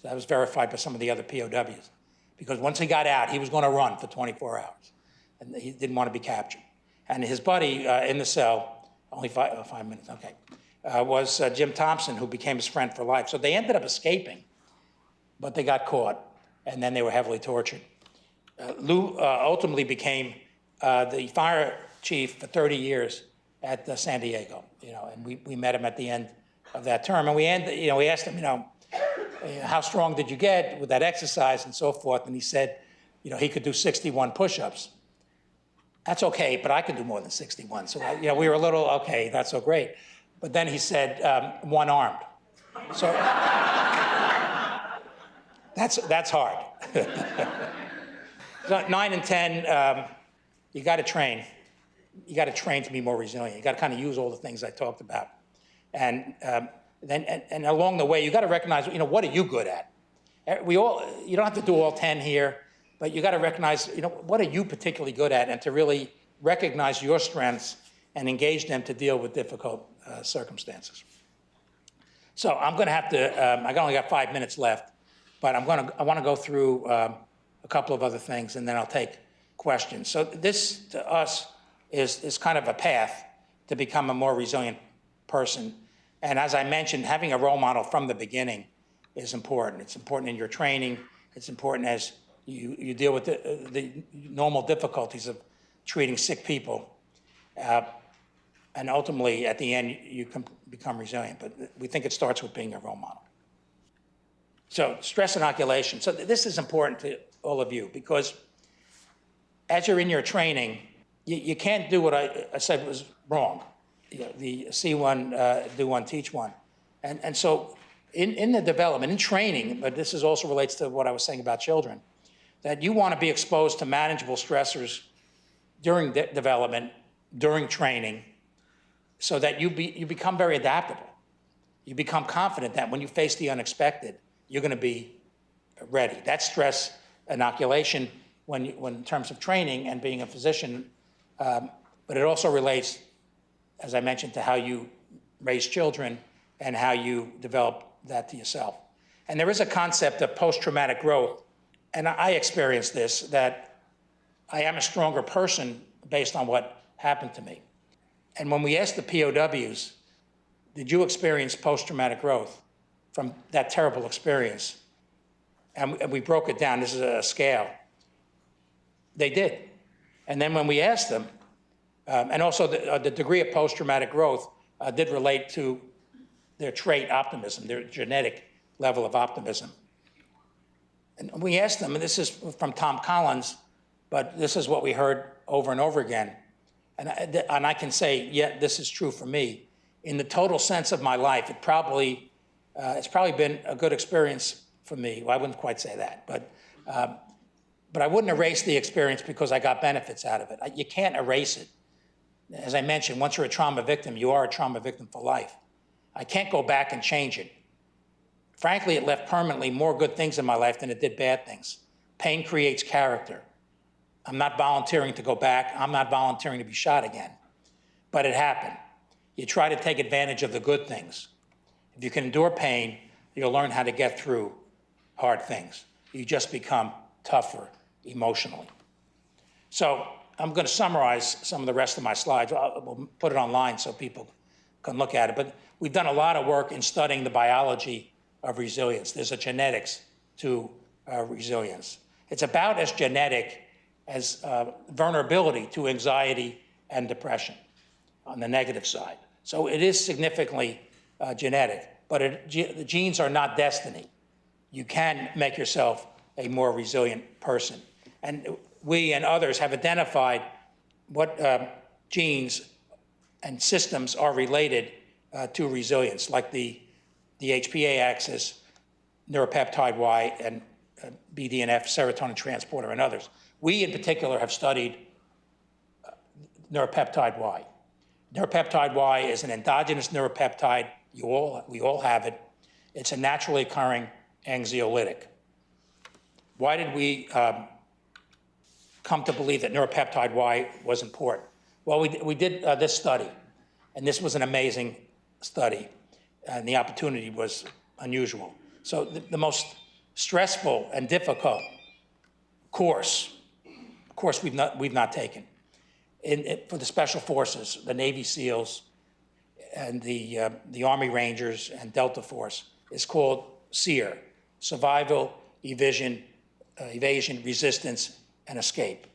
So that was verified by some of the other POWs. Because once he got out, he was going to run for 24 hours. And he didn't want to be captured. And his buddy in the cell, only 5 minutes, okay, was Jim Thompson, who became his friend for life. So they ended up escaping, but they got caught, and then they were heavily tortured. Lou ultimately became the fire chief for 30 years at San Diego, and we met him at the end of that term. And we asked him, how strong did you get with that exercise and so forth? And he said, he could do 61 push-ups. That's okay, but I could do more than 61. So, we were a little, okay, not so great. But then he said, one-armed. So that's hard. So 9 and 10, you got to train. You got to train to be more resilient. You got to kind of use all the things I talked about. And then along the way, you got to recognize, what are you good at? You don't have to do all 10 here, but you got to recognize, what are you particularly good at, and to really recognize your strengths and engage them to deal with difficult circumstances. So I'm going to have to, I only got 5 minutes left, but I want to go through a couple of other things, and then I'll take questions. So this, to us, is kind of a path to become a more resilient person. And as I mentioned, having a role model from the beginning is important. It's important in your training. It's important as you deal with the normal difficulties of treating sick people. And ultimately, at the end, you can become resilient. But we think it starts with being a role model. So stress inoculation. So this is important to all of you, because as you're in your training, you can't do what I said was wrong. The see one, do one, teach one. And so in the development, in training, but this also relates to what I was saying about children, that you want to be exposed to manageable stressors during development, during training, so that you become very adaptable. you become confident that when you face the unexpected, you're going to be ready. That's stress inoculation when in terms of training and being a physician, but it also relates, as I mentioned, to how you raise children and how you develop that to yourself. And there is a concept of post-traumatic growth, and I experienced this, that I am a stronger person based on what happened to me. And when we asked the POWs, did you experience post-traumatic growth from that terrible experience? And we broke it down. This is a scale. They did. And then when we asked them, and also the degree of post-traumatic growth did relate to their trait optimism, their genetic level of optimism. And we asked them, and this is from Tom Collins, but this is what we heard over and over again. And I can say, yeah, this is true for me. In the total sense of my life, it's probably been a good experience for me. Well, I wouldn't quite say that, but I wouldn't erase the experience because I got benefits out of it. You can't erase it. As I mentioned, once you're a trauma victim, you are a trauma victim for life. I can't go back and change it. Frankly, it left permanently more good things in my life than it did bad things. Pain creates character. I'm not volunteering to go back. I'm not volunteering to be shot again. But it happened. You try to take advantage of the good things. If you can endure pain, you'll learn how to get through hard things. You just become tougher emotionally. So I'm going to summarize some of the rest of my slides. We'll put it online so people can look at it. But we've done a lot of work in studying the biology of resilience. There's a genetics to resilience. It's about as genetic as vulnerability to anxiety and depression on the negative side. So it is significantly genetic, but the genes are not destiny. You can make yourself a more resilient person. And we and others have identified what genes and systems are related to resilience, like the HPA axis, neuropeptide Y, and BDNF, serotonin transporter, and others. We, in particular, have studied neuropeptide Y. Neuropeptide Y is an endogenous neuropeptide. We all have it. It's a naturally occurring anxiolytic. Why did we come to believe that neuropeptide Y was important? Well, we did this study, and this was an amazing study, and the opportunity was unusual. So the most stressful and difficult course we've not taken for the Special Forces, the Navy SEALs, and the Army Rangers and Delta Force is called SEER, Survival, Evasion, Resistance, and Escape.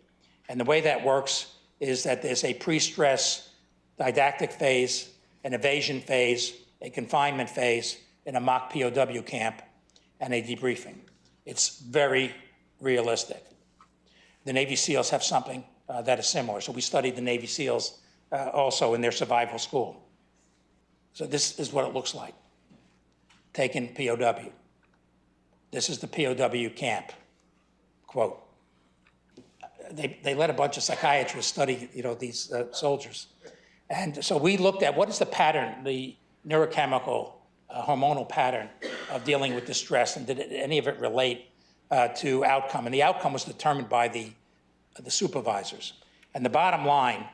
And the way that works is that there's a pre-stress didactic phase, an evasion phase, a confinement phase, and a mock POW camp, and a debriefing. It's very realistic. The Navy SEALs have something that is similar. So we studied the Navy SEALs also in their survival school. So this is what it looks like, taken POW. This is the POW camp, quote. They let a bunch of psychiatrists study, these soldiers. And so we looked at what is the pattern, the neurochemical, hormonal pattern of dealing with distress, and did any of it relate to outcome? And the outcome was determined by the supervisors. And the bottom line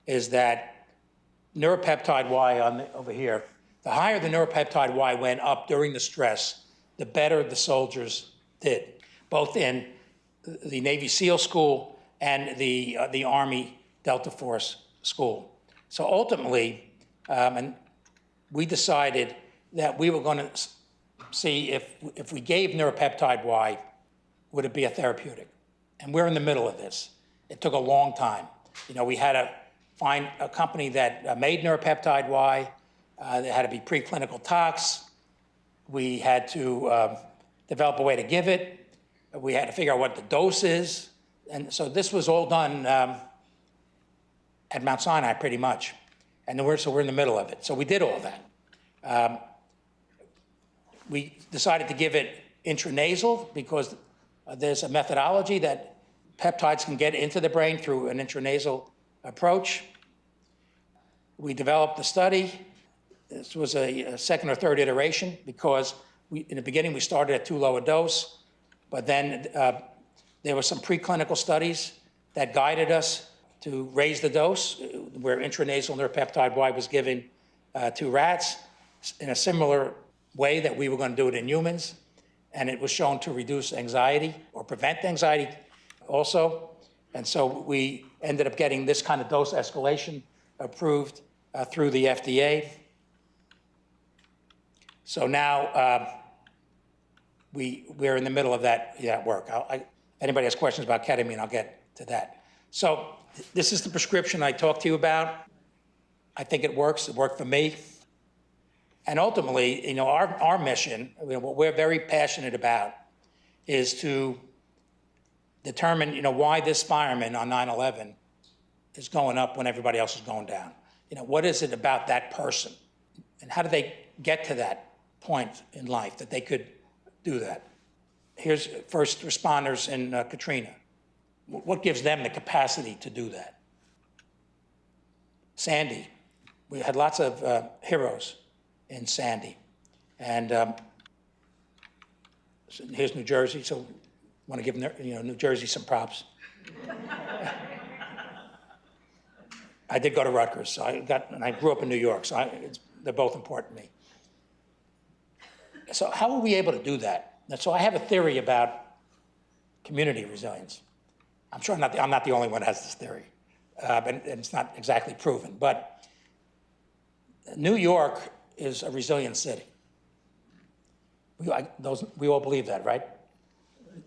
is that neuropeptide Y over here, the higher the neuropeptide Y went up during the stress, the better the soldiers did, both in the Navy SEAL school and the Army Delta Force school. So ultimately, and we decided that we were going to see if we gave neuropeptide Y, would it be a therapeutic? And we're in the middle of this. It took a long time. We had to find a company that made neuropeptide Y. There had to be preclinical tox. We had to develop a way to give it. We had to figure out what the dose is. And so this was all done at Mount Sinai pretty much. And so we're in the middle of it. So we did all that. We decided to give it intranasal because there's a methodology that peptides can get into the brain through an intranasal approach. We developed the study. This was a second or third iteration because in the beginning we started at too low a dose, but then there were some preclinical studies that guided us to raise the dose, where intranasal neuropeptide Y was given to rats in a similar way that we were going to do it in humans, and it was shown to reduce anxiety or prevent anxiety also. And so we ended up getting this kind of dose escalation approved through the FDA. So now we're in the middle of that work. If anybody has questions about ketamine, I'll get to that. So this is the prescription I talked to you about. I think it works. It worked for me. And ultimately, our mission, what we're very passionate about, is to determine, why this fireman on 9/11 is going up when everybody else is going down. What is it about that person, and how do they get to that point in life that they could do that? Here's first responders in Katrina. What gives them the capacity to do that? Sandy, we had lots of heroes in Sandy. And so here's New Jersey, so I want to give New Jersey some props. I did go to Rutgers, so I grew up in New York, so they're both important to me. So how are we able to do that? And so I have a theory about community resilience. I'm sure I'm not the only one that has this theory, and it's not exactly proven. But New York is a resilient city. We all believe that, right?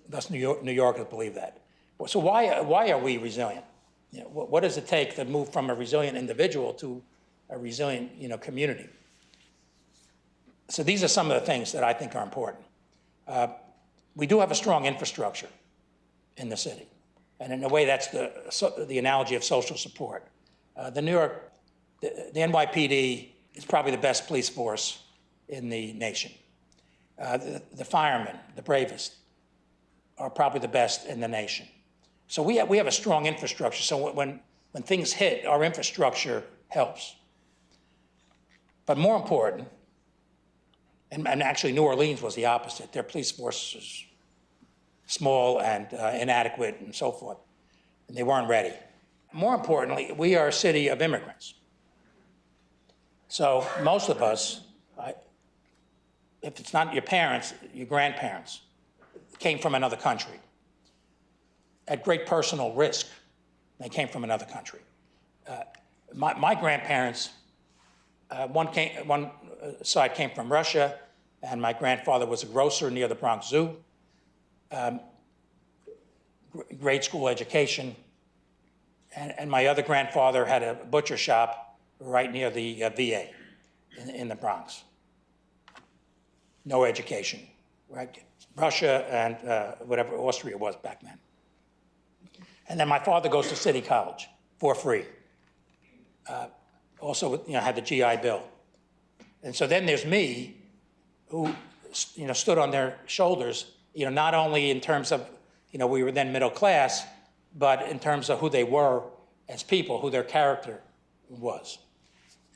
Thus, New Yorkers believe that. So why are we resilient? What does it take to move from a resilient individual to a resilient community? So these are some of the things that I think are important. We do have a strong infrastructure in the city. And in a way, that's the analogy of social support. The NYPD is probably the best police force in the nation. The firemen, the bravest, are probably the best in the nation. So we have a strong infrastructure. So when things hit, our infrastructure helps. But more important, and actually New Orleans was the opposite. Their police force was small and inadequate and so forth, and they weren't ready. More importantly, we are a city of immigrants. So most of us, if it's not your parents, your grandparents, came from another country at great personal risk. They came from another country. My grandparents, one side came from Russia, and my grandfather was a grocer near the Bronx Zoo. Grade school education. And my other grandfather had a butcher shop right near the VA in the Bronx. No education, right? Russia and whatever Austria was back then. And then my father goes to City College for free. Also, had the GI Bill. And so then there's me, who, stood on their shoulders, not only in terms of, we were then middle class, but in terms of who they were as people, who their character was.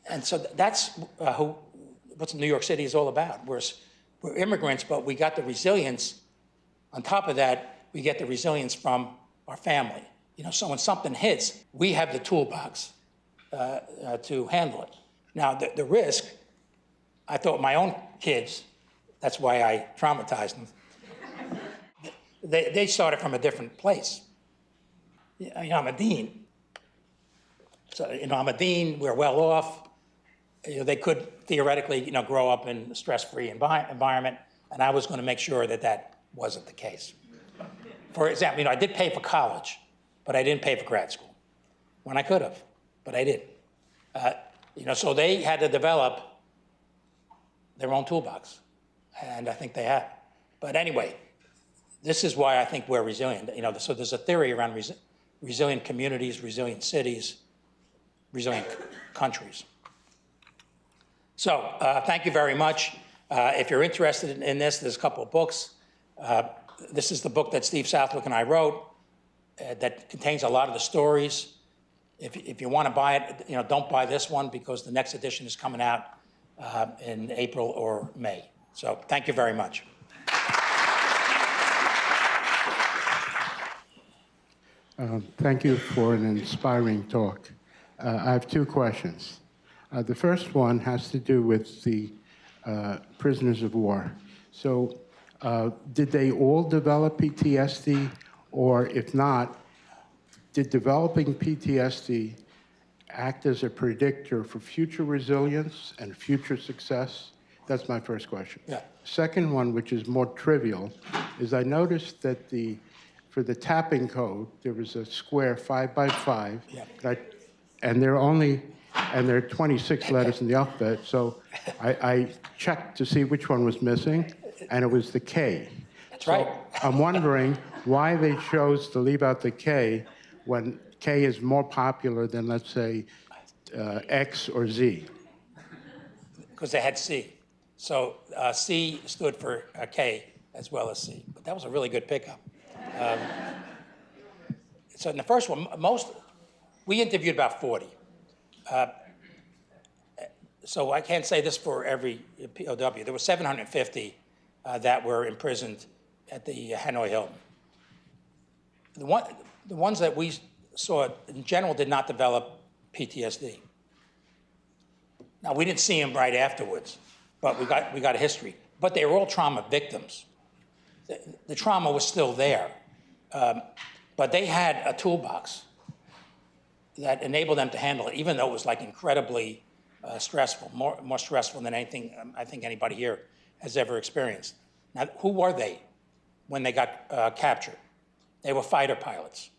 And so that's what New York City is all about. We're immigrants, but we got the resilience. On top of that, we get the resilience from our family. So when something hits, we have the toolbox to handle it. Now, the risk, I thought my own kids, that's why I traumatized them, they started from a different place. I'm a dean. So, I'm a dean, we're well off. They could theoretically, grow up in a stress-free environment, and I was going to make sure that that wasn't the case. For example, I did pay for college, but I didn't pay for grad school, when I could have, but I didn't. So they had to develop their own toolbox, and I think they have. But anyway, this is why I think we're resilient. So there's a theory around resilient communities, resilient cities, resilient countries. So thank you very much. If you're interested in this, there's a couple of books. This is the book that Steve Southwick and I wrote that contains a lot of the stories. If you want to buy it, don't buy this one because the next edition is coming out in April or May. So thank you very much. Thank you for an inspiring talk. I have two questions. The first one has to do with the prisoners of war. So did they all develop PTSD? Or if not, did developing PTSD act as a predictor for future resilience and future success? That's my first question. Yeah. Second one, which is more trivial, is I noticed that for the tapping code, there was a square 5 by 5, and there are 26 letters in the alphabet. So I checked to see which one was missing, and it was the K. That's right. I'm wondering why they chose to leave out the K when K is more popular than, let's say, X or Z. Because they had C. So C stood for K as well as C. But that was a really good pickup. So in the first one, we interviewed about 40. So I can't say this for every POW. There were 750 that were imprisoned at the Hanoi Hilton. The ones that we saw in general did not develop PTSD. Now, we didn't see them right afterwards, but we got a history. But they were all trauma victims. The trauma was still there. But they had a toolbox that enabled them to handle it, even though it was like incredibly stressful, more stressful than anything I think anybody here has ever experienced. Now, who were they when they got captured? They were fighter pilots.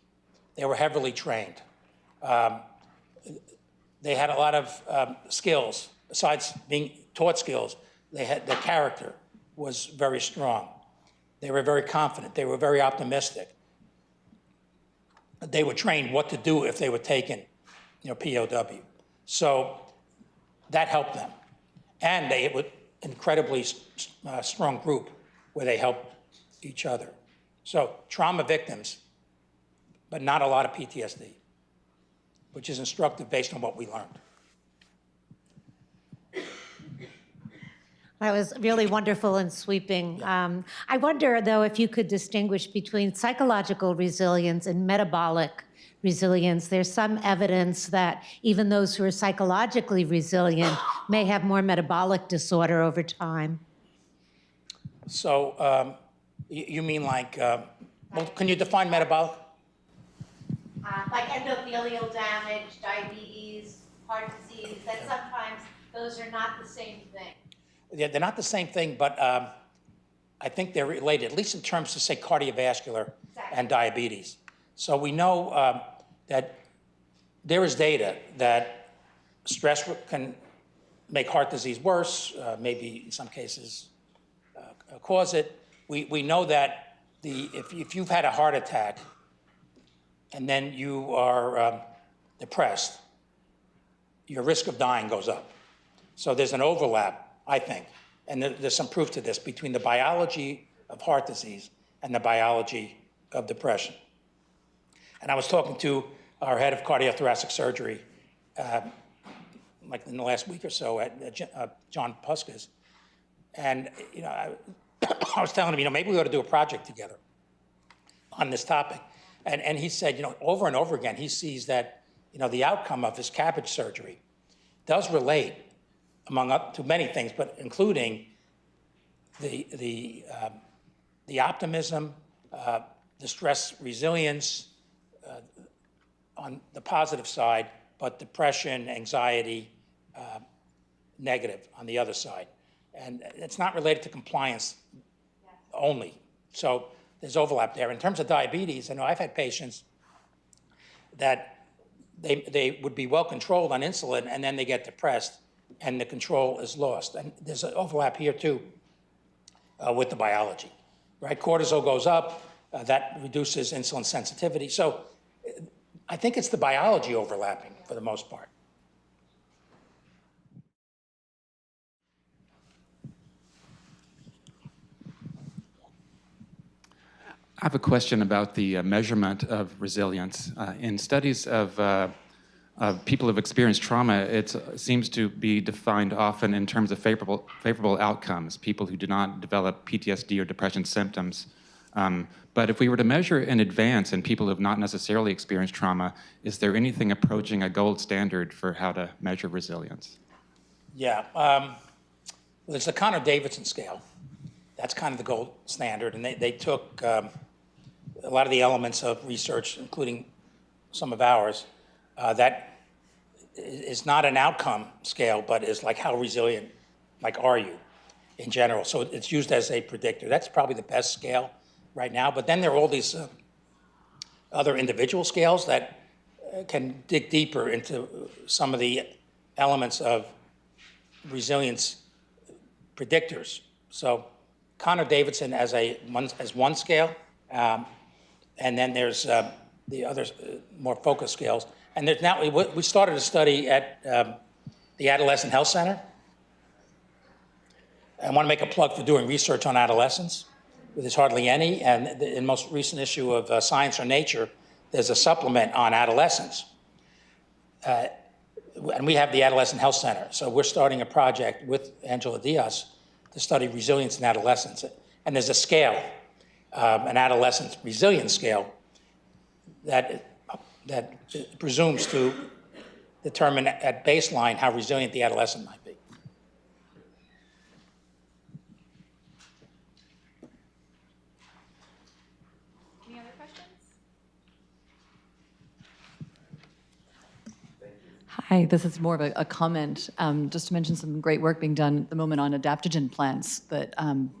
They were heavily trained. They had a lot of skills. Besides being taught skills, their character was very strong. They were very confident. They were very optimistic. They were trained what to do if they were taken, POW. So that helped them. And they were an incredibly strong group where they helped each other. So trauma victims, but not a lot of PTSD, which is instructive based on what we learned. That was really wonderful and sweeping. I wonder, though, if you could distinguish between psychological resilience and metabolic resilience. There's some evidence that even those who are psychologically resilient may have more metabolic disorder over time. So you mean like, can you define metabolic? Like endothelial damage, diabetes, heart disease, that sometimes those are not the same thing. Yeah, they're not the same thing, but I think they're related, at least in terms of, say, cardiovascular and diabetes. So we know that there is data that stress can make heart disease worse, maybe in some cases cause it. We know that if you've had a heart attack and then you are depressed, your risk of dying goes up. So there's an overlap, I think, and there's some proof to this, between the biology of heart disease and the biology of depression. And I was talking to our head of cardiothoracic surgery, like in the last week or so at John Puska's, and I was telling him, maybe we ought to do a project together on this topic. And he said, over and over again, he sees that, the outcome of his CABG surgery does relate to many things, but including the optimism, the stress resilience on the positive side, but depression, anxiety, negative on the other side. And it's not related to compliance only. So there's overlap there. In terms of diabetes, I know I've had patients that they would be well controlled on insulin and then they get depressed and the control is lost. And there's an overlap here too with the biology, right? Cortisol goes up, that reduces insulin sensitivity. So I think it's the biology overlapping for the most part. I have a question about the measurement of resilience. In studies of people who've experienced trauma, it seems to be defined often in terms of favorable outcomes, people who do not develop PTSD or depression symptoms. But if we were to measure in advance in people who have not necessarily experienced trauma, is there anything approaching a gold standard for how to measure resilience? Yeah, well, there's the Connor-Davidson scale. That's kind of the gold standard, and they took a lot of the elements of research, including some of ours, that is not an outcome scale, but is like how resilient, like are you in general. So it's used as a predictor. That's probably the best scale right now, but then there are all these other individual scales that can dig deeper into some of the elements of resilience predictors. So Connor-Davidson as one scale, and then there's the other more focused scales. And there's now, we started a study at the Adolescent Health Center. I want to make a plug for doing research on adolescents. There's hardly any, and in the most recent issue of Science or Nature, there's a supplement on adolescents. And we have the Adolescent Health Center. So we're starting a project with Angela Diaz to study resilience in adolescents. And there's a scale, an adolescent resilience scale, that presumes to determine at baseline how resilient the adolescent might be. Any other questions? Hi, this is more of a comment, just to mention some great work being done at the moment on adaptogen plants that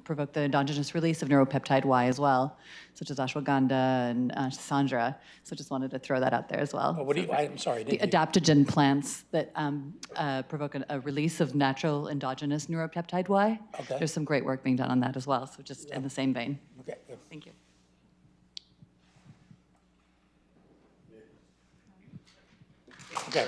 provoke the endogenous release of neuropeptide Y as well, such as ashwagandha and Sandra. So just wanted to throw that out there as well. Oh, what do you, I'm sorry. The adaptogen plants that provoke a release of natural endogenous neuropeptide Y. Okay. There's some great work being done on that as well, so just in the same vein. Okay, good. Thank you. Okay.